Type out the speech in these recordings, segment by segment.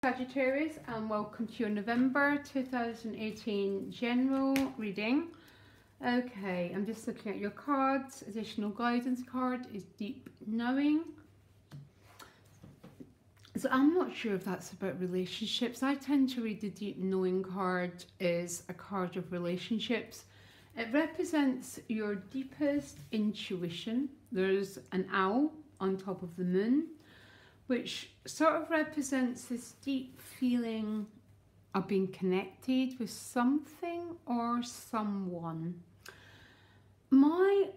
Sagittarius, and welcome to your November 2018 general reading. Okay, I'm just looking at your cards. Additional guidance card is Deep Knowing. So I'm not sure if that's about relationships. I tend to read the Deep Knowing card as a card of relationships. It represents your deepest intuition. There's an owl on top of the moon, which sort of represents this deep feeling of being connected with something or someone. My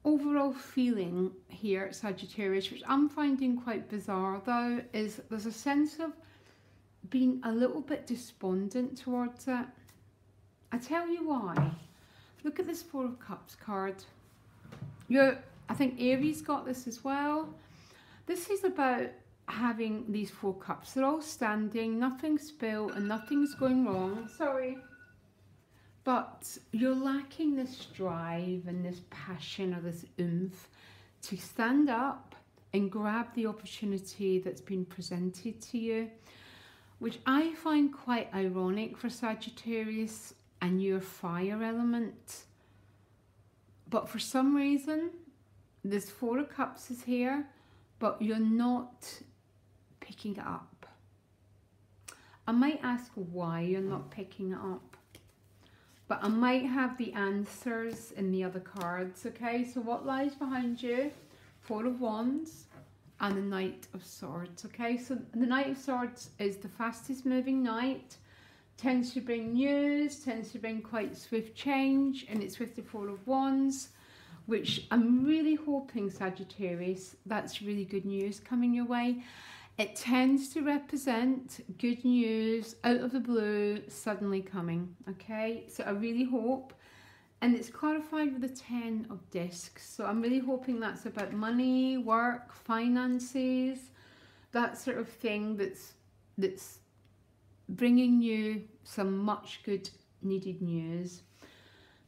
overall feeling here at Sagittarius, which I'm finding quite bizarre though, is there's a sense of being a little bit despondent towards it. I tell you why. Look at this Four of Cups card. I think Aries got this as well. This is about having these four cups. They're all standing, nothing's spilled and nothing's going wrong. Sorry. But you're lacking this drive and this passion or this oomph to stand up and grab the opportunity that's been presented to you, which I find quite ironic for Sagittarius and your fire element. But for some reason, this Four of Cups is here, but you're not picking it up. I might ask why you're not picking it up, but I might have the answers in the other cards. Okay, so what lies behind you? Four of Wands and the Knight of Swords. Okay, so the Knight of Swords is the fastest moving knight, tends to bring news, tends to bring quite swift change, and it's with the Four of Wands, which I'm really hoping, Sagittarius, that's really good news coming your way. It tends to represent good news out of the blue suddenly coming, okay? So I really hope, and it's clarified with the 10 of Discs, so I'm really hoping that's about money, work, finances, that sort of thing that's bringing you some much good needed news.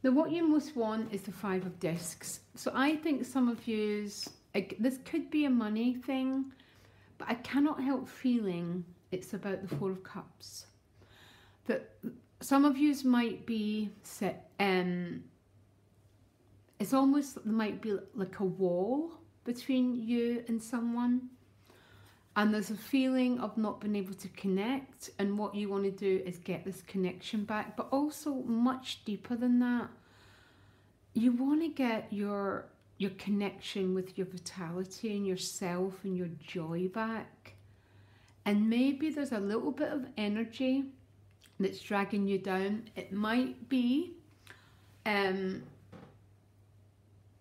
Now what you most want is the Five of Discs. So I think some of yous, this could be a money thing, but I cannot help feeling it's about the Four of Cups. That some of yous might be set, it's almost, there might be like a wall between you and someone, and there's a feeling of not being able to connect, and what you want to do is get this connection back. But also much deeper than that, you want to get your connection with your vitality and yourself and your joy back. And maybe there's a little bit of energy that's dragging you down. It might be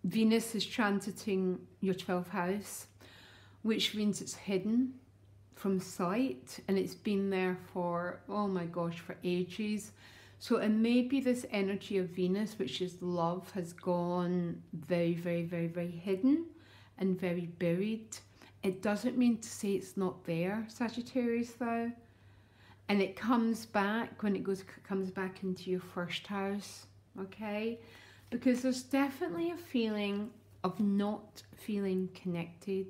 Venus is transiting your 12th house, which means it's hidden from sight, and it's been there for, oh my gosh, for ages. So it may be this energy of Venus, which is love, has gone very, very, very, very hidden and very buried. It doesn't mean to say it's not there, Sagittarius, though. And it comes back when it comes back into your first house, okay? Because there's definitely a feeling of not feeling connected.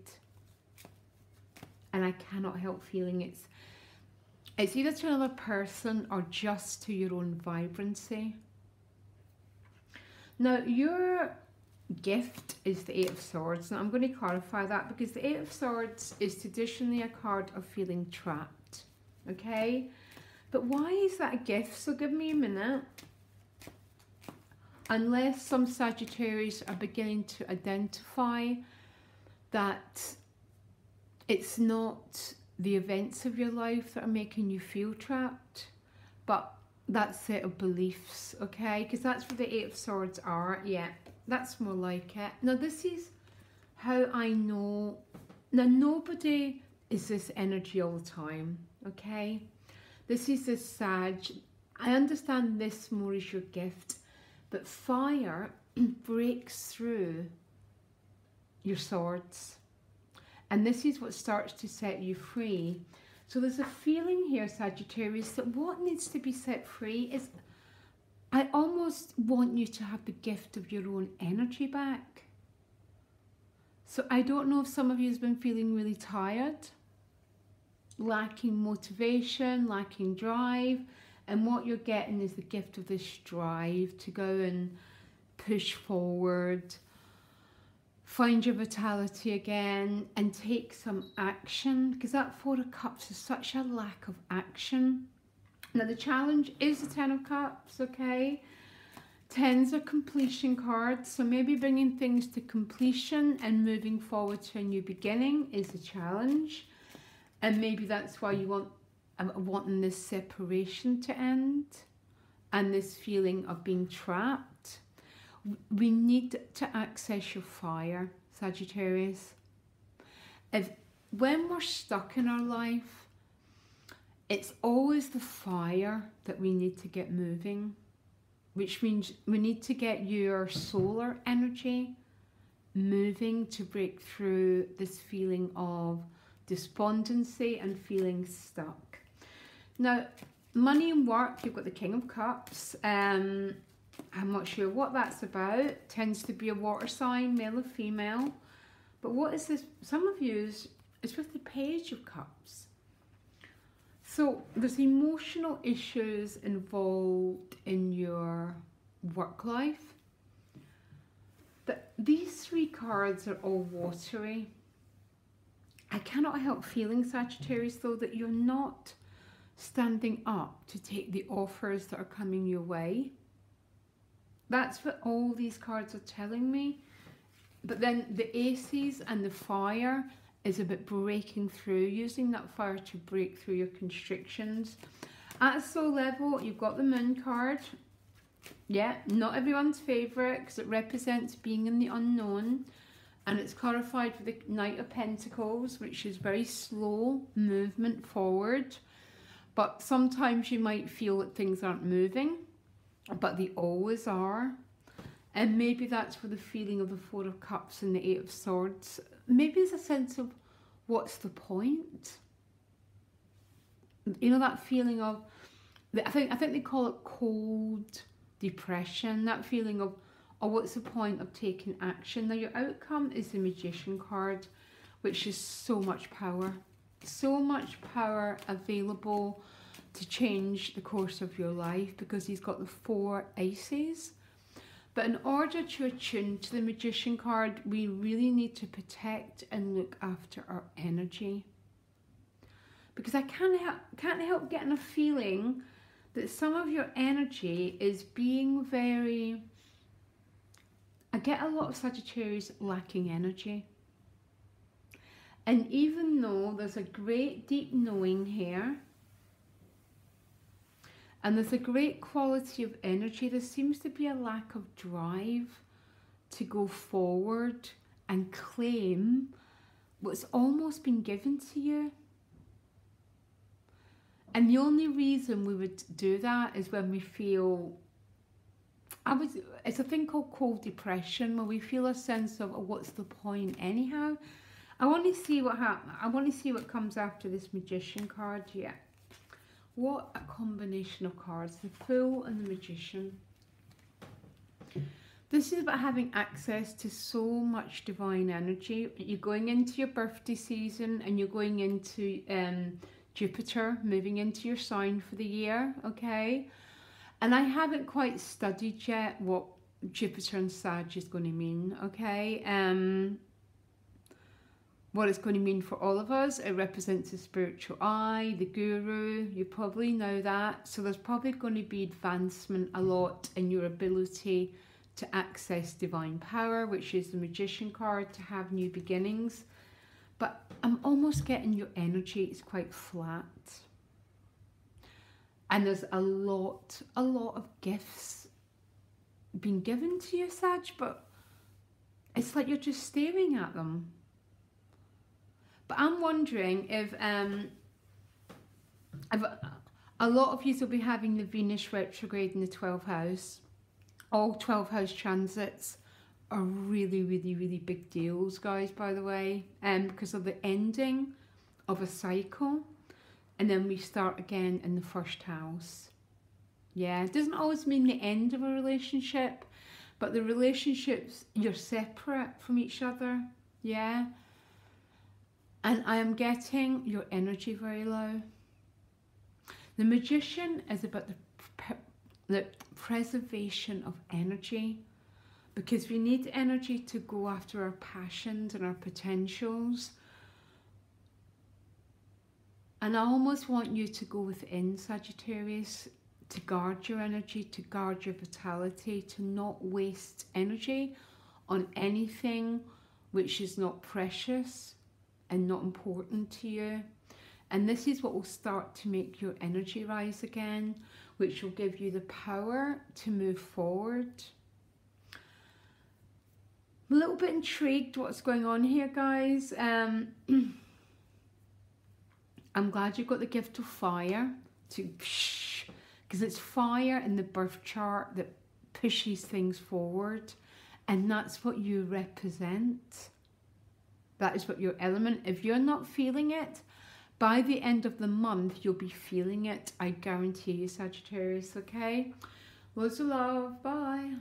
And I cannot help feeling it's either to another person or just to your own vibrancy. Now, your gift is the Eight of Swords. Now, I'm going to clarify that because the Eight of Swords is traditionally a card of feeling trapped, okay? But why is that a gift? So give me a minute. Unless some Sagittarius are beginning to identify that it's not the events of your life that are making you feel trapped, but that set of beliefs, okay? Because that's what the Eight of Swords are. Yeah, that's more like it. Now, this is how I know. Now, nobody is this energy all the time, okay? This is this Sag. I understand this more as your gift, but fire breaks through your swords. And this is what starts to set you free. So there's a feeling here, Sagittarius, that what needs to be set free is, I almost want you to have the gift of your own energy back. So I don't know if some of you has been feeling really tired. lacking motivation, lacking drive, and what you're getting is the gift of this drive to go and push forward, find your vitality again, and take some action, because that Four of Cups is such a lack of action. Now the challenge is the Ten of Cups, okay? Tens are completion cards, so maybe bringing things to completion and moving forward to a new beginning is a challenge. And maybe that's why you wanting this separation to end and this feeling of being trapped. We need to access your fire, Sagittarius. When we're stuck in our life, it's always the fire that we need to get moving, which means we need to get your solar energy moving to break through this feeling of despondency and feeling stuck. Now, money and work, you've got the King of Cups. I'm not sure what that's about. Tends to be a water sign, male or female. But what is this? Some of you is with the Page of Cups. So there's emotional issues involved in your work life. These three cards are all watery. I cannot help feeling, Sagittarius, though, that you're not standing up to take the offers that are coming your way. That's what all these cards are telling me. But then the Aces and the fire is about breaking through, using that fire to break through your constrictions. At a soul level, you've got the Moon card. Yeah, not everyone's favourite because it represents being in the unknown. And it's clarified with the Knight of Pentacles, which is very slow movement forward. But sometimes you might feel that things aren't moving, but they always are. And maybe that's where the feeling of the Four of Cups and the Eight of Swords, maybe there's a sense of what's the point? You know, that feeling of, I think they call it cold depression, that feeling of, oh, what's the point of taking action? Now your outcome is the Magician card, which is so much power available to change the course of your life, because he's got the 4 aces. But in order to attune to the Magician card, we really need to protect and look after our energy. Because I can't help getting a feeling that some of your energy is being very... I get a lot of Sagittarius lacking energy. And even though there's a great deep knowing here, and there's a great quality of energy, there seems to be a lack of drive to go forward and claim what's almost been given to you. And the only reason we would do that is when we feel, it's a thing called cold depression, where we feel a sense of, oh, what's the point anyhow? I want to see what happens. I want to see what comes after this Magician card. Yeah. What a combination of cards, the Fool and the Magician. This is about having access to so much divine energy. You're going into your birthday season and you're going into Jupiter, moving into your sign for the year, okay? And I haven't quite studied yet what Jupiter and Sag is going to mean, okay? What it's going to mean for all of us. It represents the spiritual eye, the guru, you probably know that. So there's probably going to be advancement a lot in your ability to access divine power, which is the Magician card, to have new beginnings. But I'm almost getting your energy is quite flat. And there's a lot of gifts being given to you, Sag, but it's like you're just staring at them. But I'm wondering if a lot of you will be having the Venus retrograde in the 12th house. All 12th house transits are really, really, really big deals, guys, by the way. Because of the ending of a cycle. And then we start again in the 1st house. Yeah, it doesn't always mean the end of a relationship. But the relationships, you're separate from each other. Yeah. And I am getting your energy very low. The Magician is about the preservation of energy, because we need energy to go after our passions and our potentials. And I almost want you to go within, Sagittarius, to guard your energy, to guard your vitality, to not waste energy on anything which is not precious and not important to you. And this is what will start to make your energy rise again, which will give you the power to move forward. I'm a little bit intrigued what's going on here, guys. I'm glad you've got the gift of fire, because it's fire in the birth chart that pushes things forward, and that's what you represent. That is what your element. If you're not feeling it, by the end of the month, you'll be feeling it. I guarantee you, Sagittarius, okay? Loads of love. Bye.